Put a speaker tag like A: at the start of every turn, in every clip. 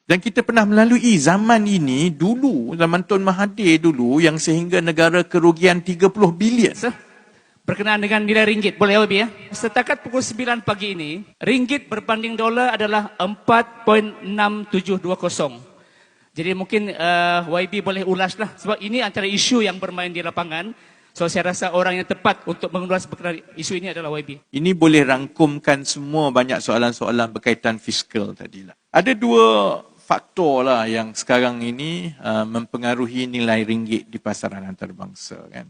A: Dan kita pernah melalui zaman ini dulu, zaman Tun Mahathir dulu, yang sehingga negara kerugian 30 bilion.
B: Berkenaan dengan nilai ringgit, boleh lebih ya? Setakat pukul 9 pagi ini, ringgit berbanding dolar adalah 4.6720. Jadi mungkin YB boleh ulaslah, sebab ini antara isu yang bermain di lapangan. So saya rasa orang yang tepat untuk mengulas berkenaan isu ini adalah YB.
A: Ini boleh rangkumkan semua banyak soalan-soalan berkaitan fiskal tadilah. Ada dua faktor lah yang sekarang ini mempengaruhi nilai ringgit di pasaran antarabangsa kan.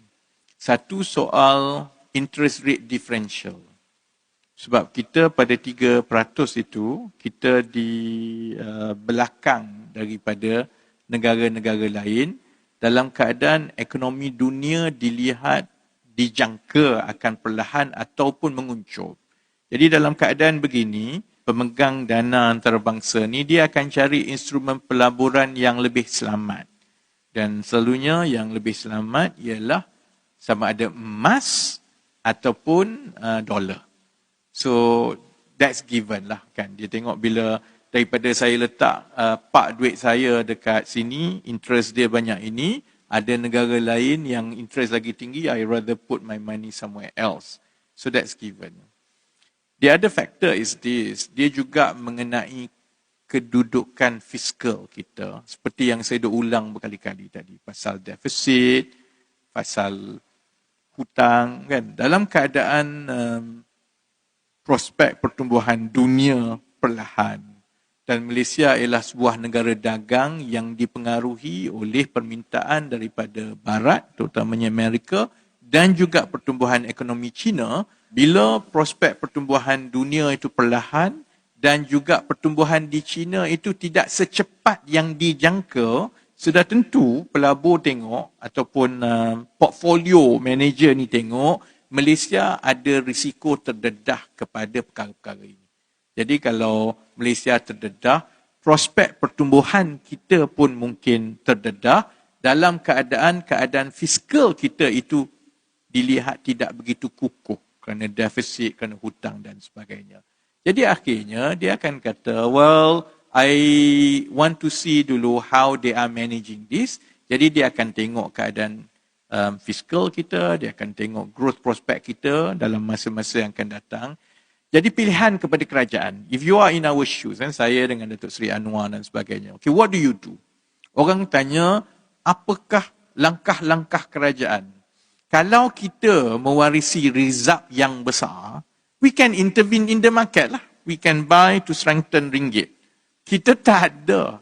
A: Satu soal interest rate differential. Sebab kita pada 3% itu, kita di belakang daripada negara-negara lain dalam keadaan ekonomi dunia dilihat, dijangka akan perlahan ataupun menguncur. Jadi dalam keadaan begini, pemegang dana antarabangsa ni dia akan cari instrumen pelaburan yang lebih selamat. Dan selalunya yang lebih selamat ialah sama ada emas ataupun dolar. So that's given lah kan. Dia tengok bila daripada saya letak pak duit saya dekat sini, interest dia banyak ini, ada negara lain yang interest lagi tinggi, I rather put my money somewhere else. So that's given. The other factor is this, dia juga mengenai kedudukan fiskal kita. Seperti yang saya dah ulang berkali-kali tadi, pasal defisit, pasal hutang kan. Dalam keadaan prospek pertumbuhan dunia perlahan dan Malaysia ialah sebuah negara dagang yang dipengaruhi oleh permintaan daripada barat, terutamanya Amerika, dan juga pertumbuhan ekonomi China. Bila prospek pertumbuhan dunia itu perlahan dan juga pertumbuhan di China itu tidak secepat yang dijangka, sudah tentu pelabur tengok ataupun portfolio manager ni tengok Malaysia ada risiko terdedah kepada perkara-perkara ini. Jadi kalau Malaysia terdedah, prospek pertumbuhan kita pun mungkin terdedah dalam keadaan fiskal kita itu dilihat tidak begitu kukuh kerana defisit, kerana hutang dan sebagainya. Jadi akhirnya dia akan kata, well, I want to see dulu how they are managing this. Jadi dia akan tengok keadaan fiskal kita, dia akan tengok growth prospect kita dalam masa-masa yang akan datang. Jadi pilihan kepada kerajaan, if you are in our shoes, kan, saya dengan Datuk Seri Anwar dan sebagainya, okay, what do you do? Orang tanya, apakah langkah-langkah kerajaan? Kalau kita mewarisi result yang besar, we can intervene in the market lah. We can buy to strengthen ringgit. Kita tak ada.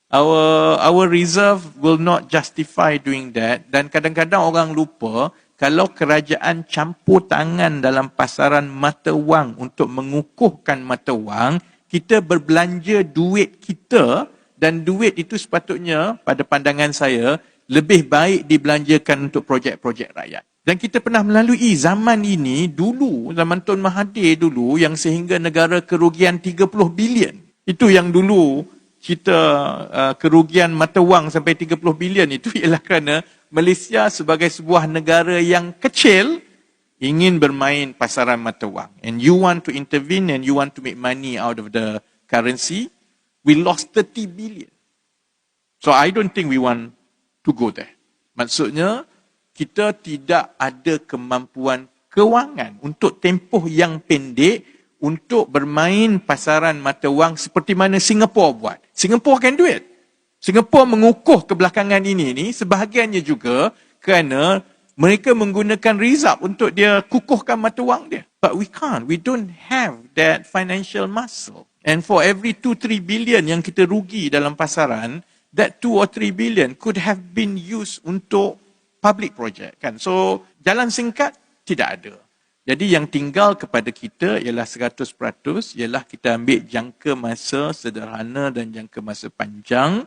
A: Our reserve will not justify doing that. Dan kadang-kadang orang lupa, kalau kerajaan campur tangan dalam pasaran mata wang untuk mengukuhkan mata wang, kita berbelanja duit kita dan duit itu sepatutnya pada pandangan saya lebih baik dibelanjakan untuk projek-projek rakyat. Dan kita pernah melalui zaman ini dulu, zaman Tun Mahathir dulu, yang sehingga negara kerugian 30 bilion. Itu yang dulu kita kerugian mata wang sampai 30 bilion itu ialah kerana Malaysia sebagai sebuah negara yang kecil ingin bermain pasaran mata wang. And you want to intervene and you want to make money out of the currency. We lost 30 billion. So I don't think we want to go there. Maksudnya, kita tidak ada kemampuan kewangan untuk tempoh yang pendek untuk bermain pasaran mata wang seperti mana Singapura buat. Singapura can do it. Singapura mengukuh kebelakangan ini sebahagiannya juga kerana mereka menggunakan reserve untuk dia kukuhkan mata wang dia. But we can't. We don't have that financial muscle. And for every 2-3 billion yang kita rugi dalam pasaran, that 2 or 3 billion could have been used untuk public project kan. So jalan singkat tidak ada. Jadi yang tinggal kepada kita ialah 100%, ialah kita ambil jangka masa sederhana dan jangka masa panjang,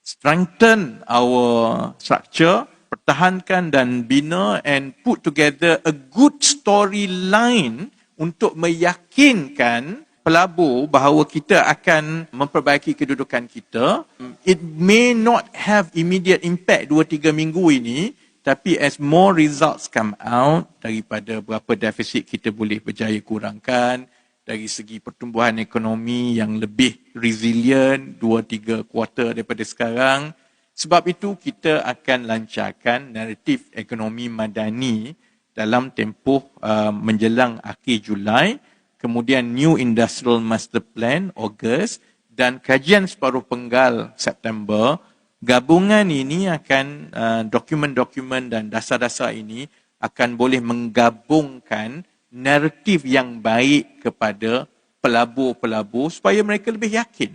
A: strengthen our structure, pertahankan dan bina and put together a good storyline untuk meyakinkan pelabur bahawa kita akan memperbaiki kedudukan kita. It may not have immediate impact 2-3 minggu ini, tapi as more results come out daripada berapa defisit kita boleh berjaya kurangkan, dari segi pertumbuhan ekonomi yang lebih resilient 2-3 kuartal daripada sekarang. Sebab itu kita akan lancarkan naratif ekonomi madani dalam tempoh menjelang akhir Julai, kemudian New Industrial Master Plan Ogos dan kajian separuh penggal September. Gabungan ini akan dokumen-dokumen dan dasar-dasar ini akan boleh menggabungkan naratif yang baik kepada pelabur-pelabur supaya mereka lebih yakin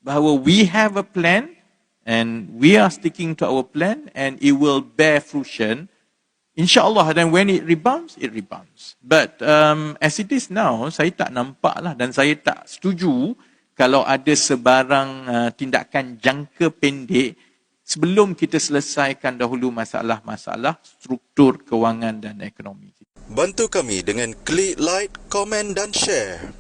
A: bahawa we have a plan and we are sticking to our plan and it will bear fruition insyaAllah, dan when it rebounds but as it is now, saya tak nampak lah dan saya tak setuju kalau ada sebarang tindakan jangka pendek sebelum kita selesaikan dahulu masalah-masalah struktur kewangan dan ekonomi.
C: Bantu kami dengan klik like, komen dan share.